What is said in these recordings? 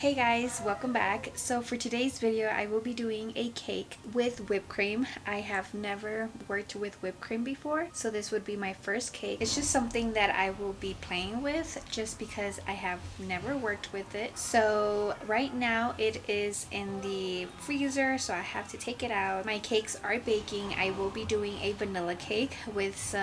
Hey guys, welcome back. So for today's video, I will be doing a cake with whipped cream. I have never worked with whipped cream before, so this would be my first cake. It's just something that I will be playing with just because I have never worked with it. So right now it is in the freezer, so I have to take it out. My cakes are baking. I will be doing a vanilla cake with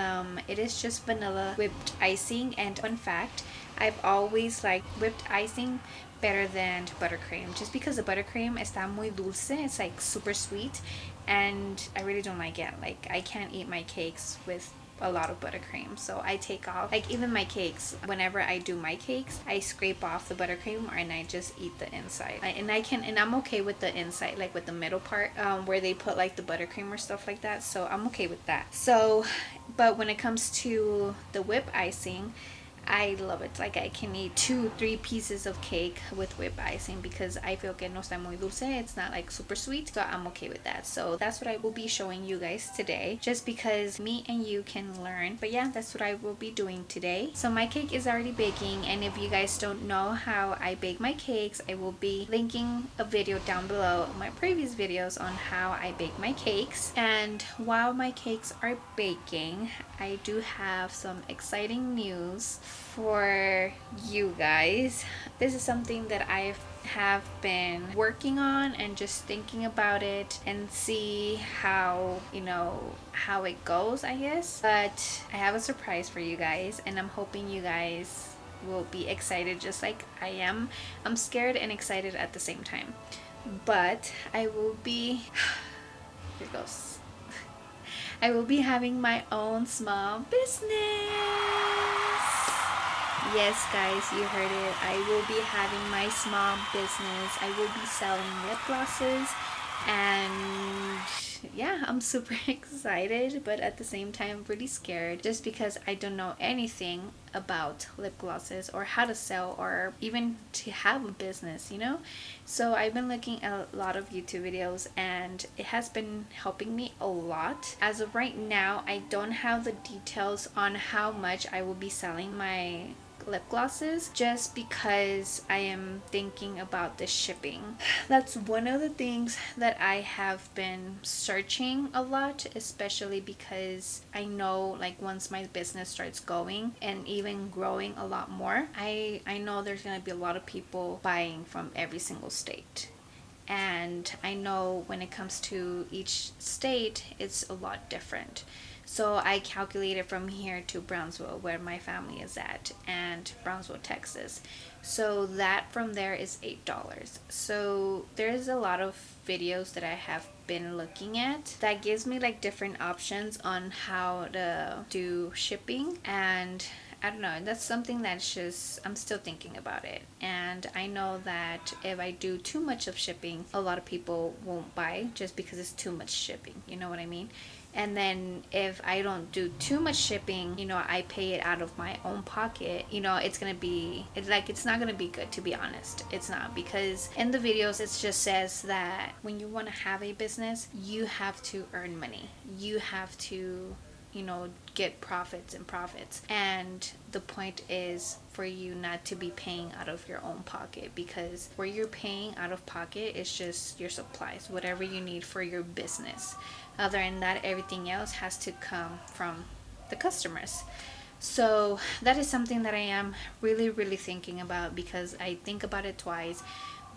it is just vanilla whipped icing. And fun fact, I've always liked whipped icing better than buttercream, just because the buttercream está muy dulce. It's like super sweet, and I really don't like it. Like, I can't eat my cakes with a lot of buttercream, so I take off, like, even my cakes, whenever I do my cakes, I scrape off the buttercream and I just eat the inside. And I'm okay with the inside, like with the middle part, where they put like the buttercream or stuff like that, so I'm okay with that. So but when it comes to the whip icing, I love it. Like, I can eat 2-3 pieces of cake with whipped icing because I feel que no está muy dulce. It's not like super sweet, so I'm okay with that. So that's what I will be showing you guys today, just because me and you can learn. But yeah, that's what I will be doing today. So my cake is already baking, and if you guys don't know how I bake my cakes, I will be linking a video down below of my previous videos on how I bake my cakes. And while my cakes are baking, I do have some exciting news for you guys. This is something that I have been working on and just thinking about it and see how, how it goes, I guess. But I have a surprise for you guys, and I'm hoping you guys will be excited just like I am. I'm scared and excited at the same time. But I will be here goes. I will be having my own small business. Yes, guys, you heard it. I will be having my small business. I will be selling lip glosses, and yeah, I'm super excited, but at the same time really scared, just because I don't know anything about lip glosses or how to sell or even to have a business. So I've been looking at a lot of YouTube videos, and it has been helping me a lot. As of right now, I don't have the details on how much I will be selling my lip glosses, just because I am thinking about the shipping. That's one of the things that I have been searching a lot, especially because I know, like, once my business starts going and even growing a lot more, I know there's gonna be a lot of people buying from every single state. And I know when it comes to each state, it's a lot different. So I calculated from here to Brownsville, where my family is at, and Brownsville, Texas. So that from there is $8. So there's a lot of videos that I have been looking at that gives me like different options on how to do shipping. And I don't know, that's something that's just, I'm still thinking about it. And I know that if I do too much of shipping, a lot of people won't buy just because it's too much shipping. You know what I mean? And then if I don't do too much shipping, I pay it out of my own pocket, it's not gonna be good, to be honest. It's not, because in the videos it just says that when you want to have a business, you have to earn money. You have to get profits. And the point is for you not to be paying out of your own pocket, because where you're paying out of pocket is just your supplies, whatever you need for your business. Other than that, everything else has to come from the customers. So that is something that I am really, really thinking about, because I think about it twice,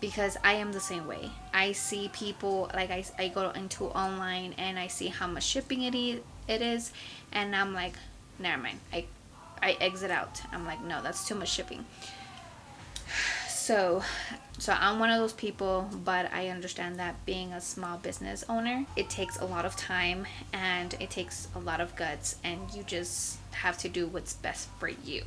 because I am the same way. I see people, like, I go into online and I see how much shipping it is, and I'm like, never mind. I exit out. I'm like, no, that's too much shipping. So I'm one of those people, but I understand that being a small business owner, it takes a lot of time and it takes a lot of guts, and you just have to do what's best for you.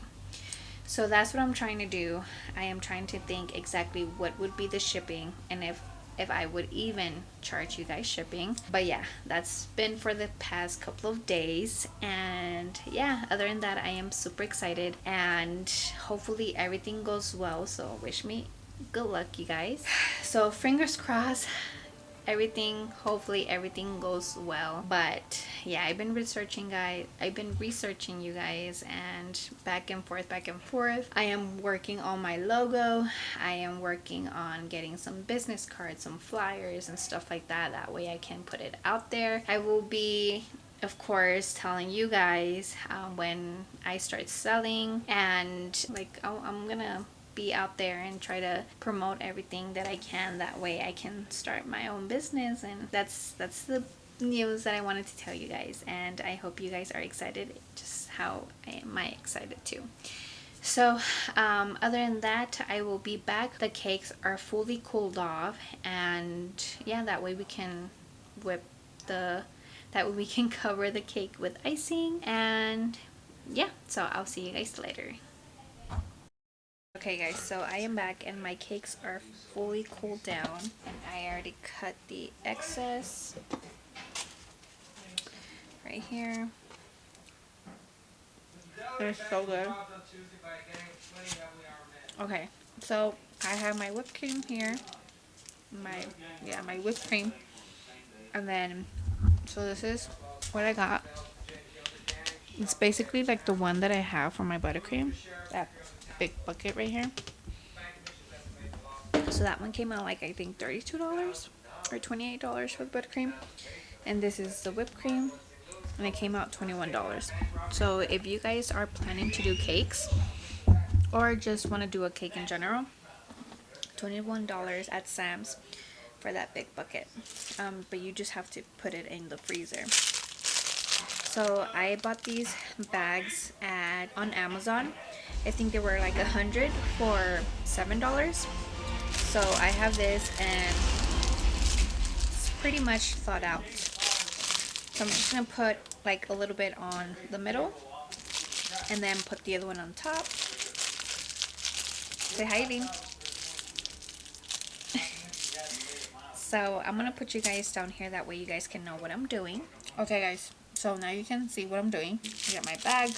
So that's what I'm trying to do. I am trying to think exactly what would be the shipping, and if I would even charge you guys shipping. But yeah, that's been for the past couple of days. And yeah, other than that, I am super excited, and hopefully everything goes well. So wish me good luck, you guys. So fingers crossed everything, hopefully everything goes well. But yeah, I've been researching, you guys, and back and forth, back and forth. I am working on my logo. I am working on getting some business cards, some flyers and stuff like that. That way I can put it out there. I will be, of course, telling you guys when I start selling, and like I'm gonna be out there and try to promote everything that I can. That way I can start my own business. And that's the news that I wanted to tell you guys, and I hope you guys are excited just how I am excited too. So other than that, I will be back. The cakes are fully cooled off, and yeah, that way we can whip the that way we can cover the cake with icing. And yeah, so I'll see you guys later. Okay guys, so I am back and my cakes are fully cooled down, and I already cut the excess right here. They're so good. Okay, so I have my whipped cream here, my whipped cream, and then so this is what I got. It's basically like the one that I have for my buttercream, that big bucket right here. So that one came out like I think $32 or $28 for the buttercream, and this is the whipped cream, and it came out $21. So if you guys are planning to do cakes or just want to do a cake in general, $21 at Sam's for that big bucket. But you just have to put it in the freezer. So I bought these bags on Amazon. I think they were like 100 for $7. So I have this, and it's pretty much thought out. So I'm just gonna put like a little bit on the middle, and then put the other one on top. Say hi, Lee. So I'm gonna put you guys down here, that way you guys can know what I'm doing. Okay guys, so now you can see what I'm doing. I got my bag,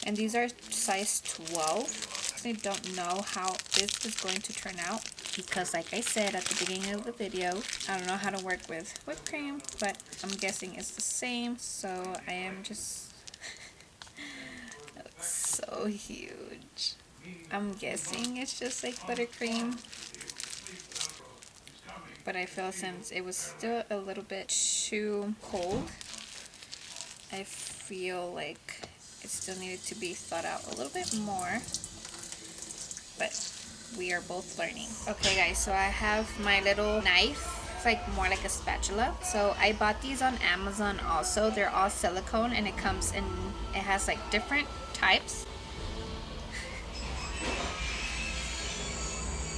and these are size 12. I don't know how this is going to turn out, because like I said at the beginning of the video, I don't know how to work with whipped cream, but I'm guessing it's the same. So I am just that looks so huge. I'm guessing it's just like buttercream, but I feel since it was still a little bit too cold, I feel like it still needed to be thought out a little bit more, but we are both learning. Okay guys, so I have my little knife. It's like more like a spatula. So I bought these on Amazon also. They're all silicone, and it has like different types.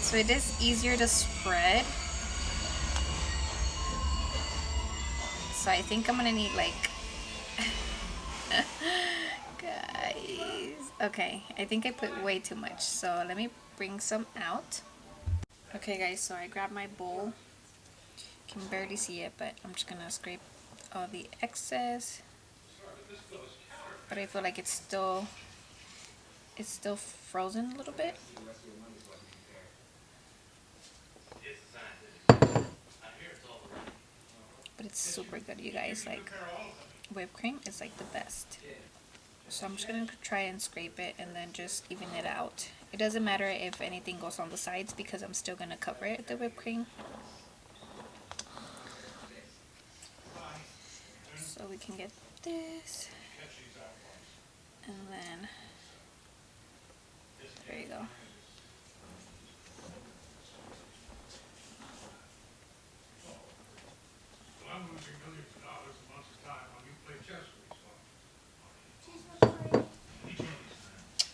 So it is easier to spread. So I think I'm gonna need like guys. Okay, I think I put way too much. So let me bring some out. Okay guys, so I grabbed my bowl. You can barely see it, but I'm just gonna scrape all the excess. But I feel like it's still frozen a little bit. But it's super good, you guys. Like, whipped cream is like the best. So I'm just gonna try and scrape it and then just even it out. It doesn't matter if anything goes on the sides, because I'm still gonna cover it with the whipped cream. So we can get this, and then there you go.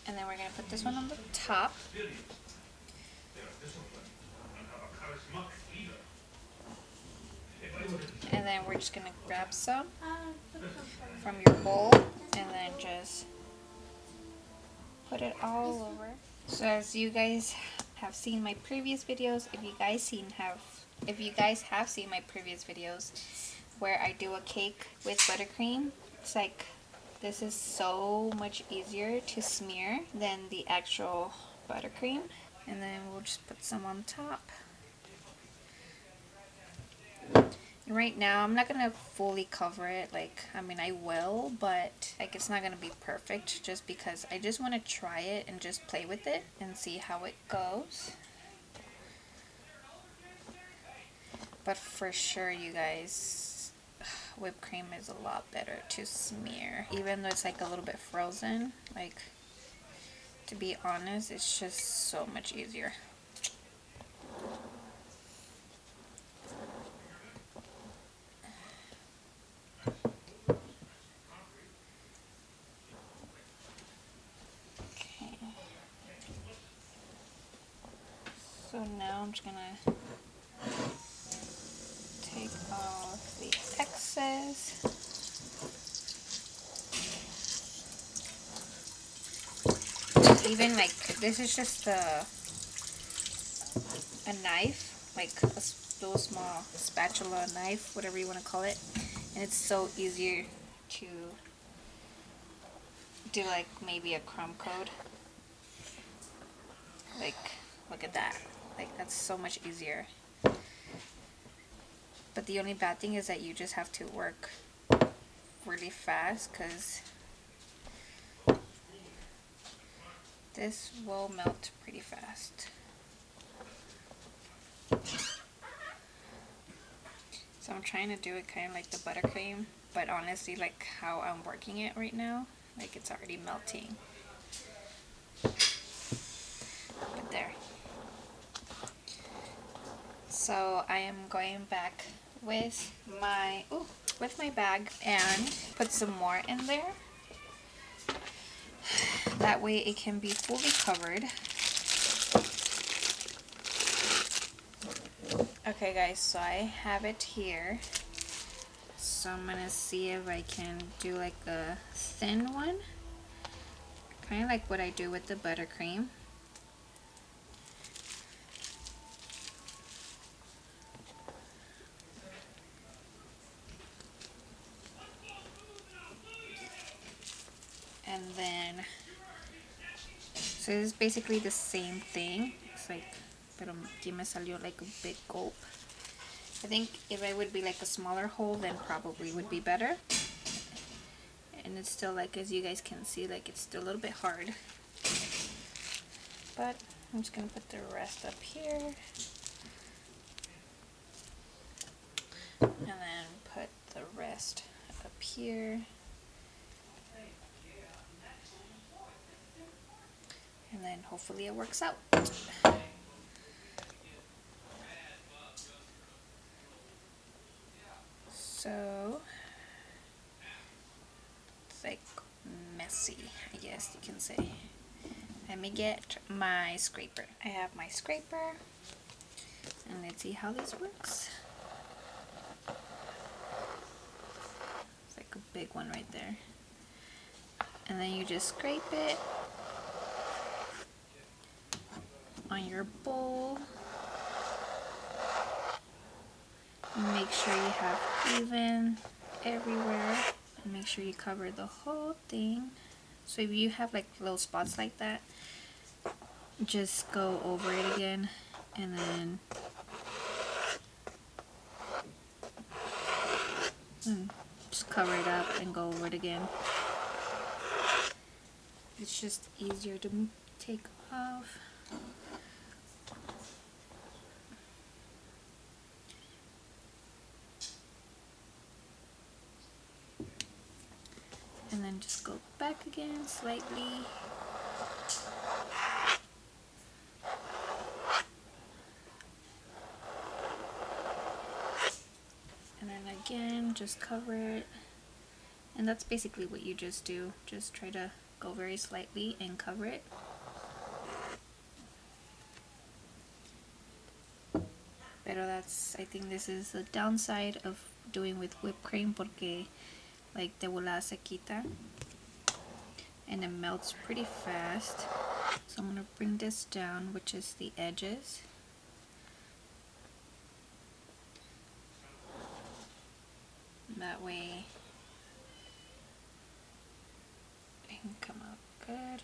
And then we're gonna put this one on the top. And then we're just gonna grab some from your bowl and then just put it all over. So as you guys have seen my previous videos, if you guys have seen my previous videos where I do a cake with buttercream, it's like this is so much easier to smear than the actual buttercream. And then we'll just put some on top. Right now, I'm not gonna fully cover it. Like, I mean, I will, but like, it's not gonna be perfect just because I just want to try it and just play with it and see how it goes. But for sure, you guys, whipped cream is a lot better to smear. Even though it's like a little bit frozen, like, to be honest, it's just so much easier. Okay. So now I'm just gonna take off the excess. Even like, this is just a knife, like a little small spatula knife, whatever you want to call it, and it's so easier to do like maybe a crumb coat. Like, look at that, like that's so much easier. But the only bad thing is that you just have to work really fast because this will melt pretty fast. So I'm trying to do it kind of like the buttercream, but honestly, like how I'm working it right now, like it's already melting. But there. So I am going back with my bag and put some more in there. That way it can be fully covered. Okay guys, so I have it here. So I'm gonna see if I can do like a thin one. Kind of like what I do with the buttercream. And then, so this is basically the same thing. It's like, pero aquí me salió like a big gulp. I think if I would be like a smaller hole, then probably would be better. And it's still like, as you guys can see, like it's still a little bit hard. But I'm just gonna put the rest up here. And then put the rest up here. And then hopefully it works out. So it's like messy, I guess you can say. Let me get my scraper. I have my scraper, and let's see how this works. It's like a big one right there. And then you just scrape it on your bowl. Make sure you have even everywhere, and make sure you cover the whole thing. So if you have like little spots like that, just go over it again and then just cover it up and go over it again. It's just easier to take off. And then just go back again slightly. And then again, just cover it. And that's basically what you just do. Just try to go very slightly and cover it. Pero I think this is the downside of doing with whipped cream, porque like de volada se quita and it melts pretty fast. So I'm going to bring this down, which is the edges. That way it can come out good.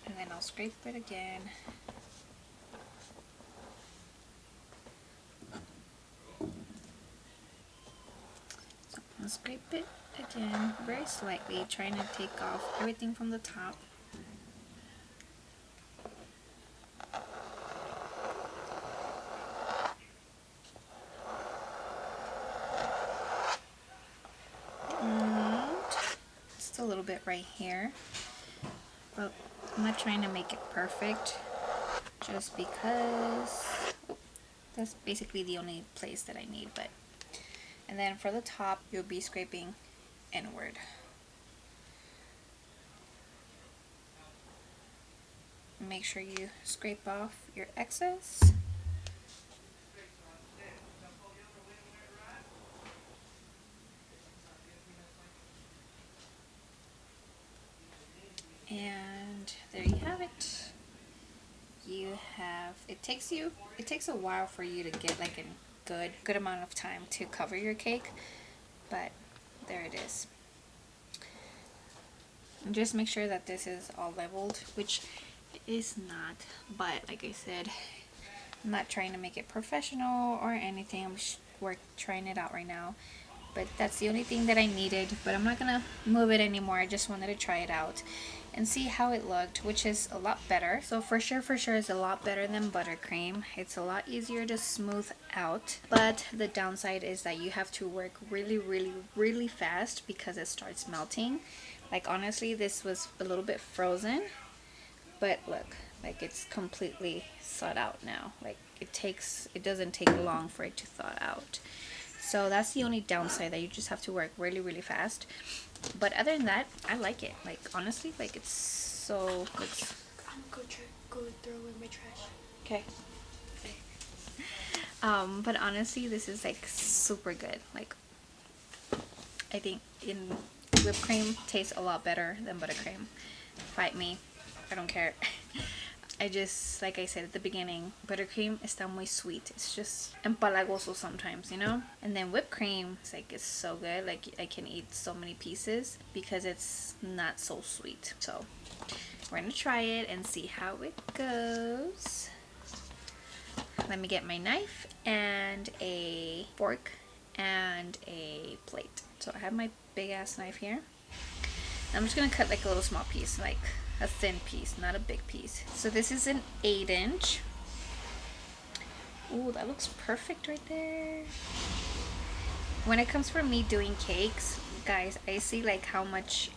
And then I'll scrape it again. scrape it again very slightly, trying to take off everything from the top. And just a little bit right here, but I'm not trying to make it perfect just because that's basically the only place that I need. But and then for the top, you'll be scraping inward. Make sure you scrape off your excess. And there you have it. You have, it takes a while for you to get like a good amount of time to cover your cake, but there it is. And just make sure that this is all leveled, which it is not, but like I said, I'm not trying to make it professional or anything. We're trying it out right now, but that's the only thing that I needed. But I'm not gonna move it anymore. I just wanted to try it out and see how it looked, which is a lot better. So for sure it's a lot better than buttercream. It's a lot easier to smooth out, but the downside is that you have to work really fast because it starts melting. Like honestly, this was a little bit frozen, but look, like it's completely thawed out now. Like it doesn't take long for it to thaw out. So that's the only downside, that you just have to work really fast. But other than that, I like it. Like honestly, like it's so looks. I'm gonna go throw in my trash. Okay. But honestly, this is like super good. Like I think whipped cream tastes a lot better than buttercream. Fight me, I don't care. I just, like I said at the beginning, buttercream está muy sweet. It's just empalagoso sometimes, you know? And then whipped cream, it's so good. Like, I can eat so many pieces because it's not so sweet. So, we're gonna try it and see how it goes. Let me get my knife and a fork and a plate. So, I have my big ass knife here. I'm just gonna cut like a little small piece, like a thin piece, not a big piece. So this is an 8-inch. Ooh, that looks perfect right there. When it comes for me doing cakes, guys, I see like how much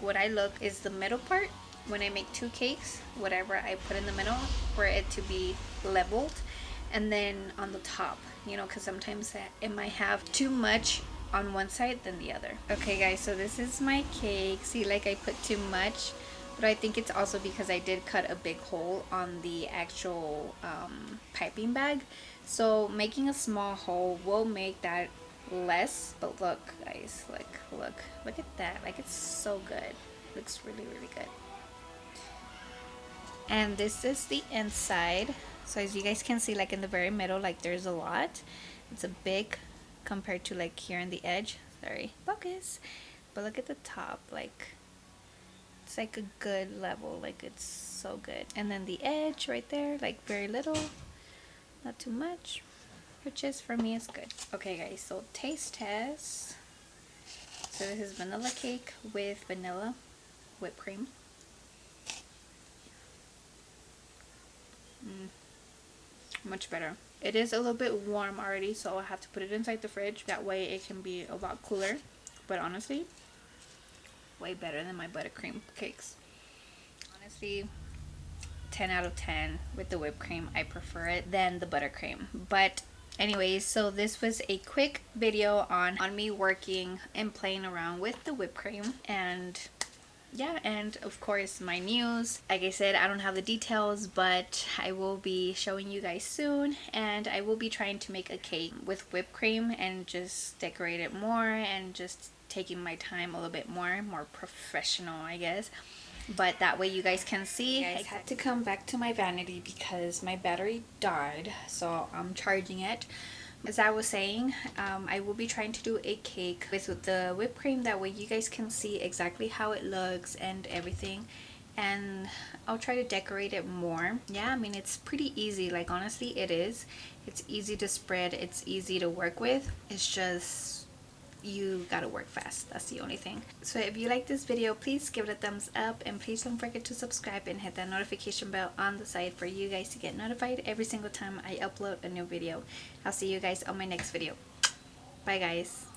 what I look is the middle part. When I make 2 cakes, whatever I put in the middle for it to be leveled, and then on the top, you know, because sometimes it might have too much on one side than the other. Okay guys, so this is my cake. See, like I put too much, but I think it's also because I did cut a big hole on the actual piping bag. So making a small hole will make that less. But look guys, look at that. Like it's so good. Looks really good. And this is the inside. So as you guys can see, like in the very middle, like there's a lot. It's a big compared to like here on the edge. Sorry, focus. But look at the top, like it's like a good level, like it's so good. And then the edge right there, like very little, not too much, which is for me is good. Okay guys, so taste test. So this is vanilla cake with vanilla whipped cream. Much better. It is a little bit warm already, so I have to put it inside the fridge. That way it can be a lot cooler. But honestly, way better than my buttercream cakes. Honestly, 10 out of 10 with the whipped cream. I prefer it than the buttercream. But anyways, so this was a quick video on me working and playing around with the whipped cream. And yeah, and of course my news. Like I said, I don't have the details, but I will be showing you guys soon. And I will be trying to make a cake with whipped cream and just decorate it more, and just taking my time a little bit more professional, I guess. But that way you guys can see. I had to come back to my vanity because my battery died, so I'm charging it. As I was saying, I will be trying to do a cake with the whipped cream. That way you guys can see exactly how it looks and everything. And I'll try to decorate it more. Yeah, I mean, it's pretty easy. Like, honestly, it is. It's easy to spread. It's easy to work with. It's just you gotta work fast. That's the only thing. So if you like this video, please give it a thumbs up, and please don't forget to subscribe and hit that notification bell on the side for you guys to get notified every single time I upload a new video. I'll see you guys on my next video. Bye guys.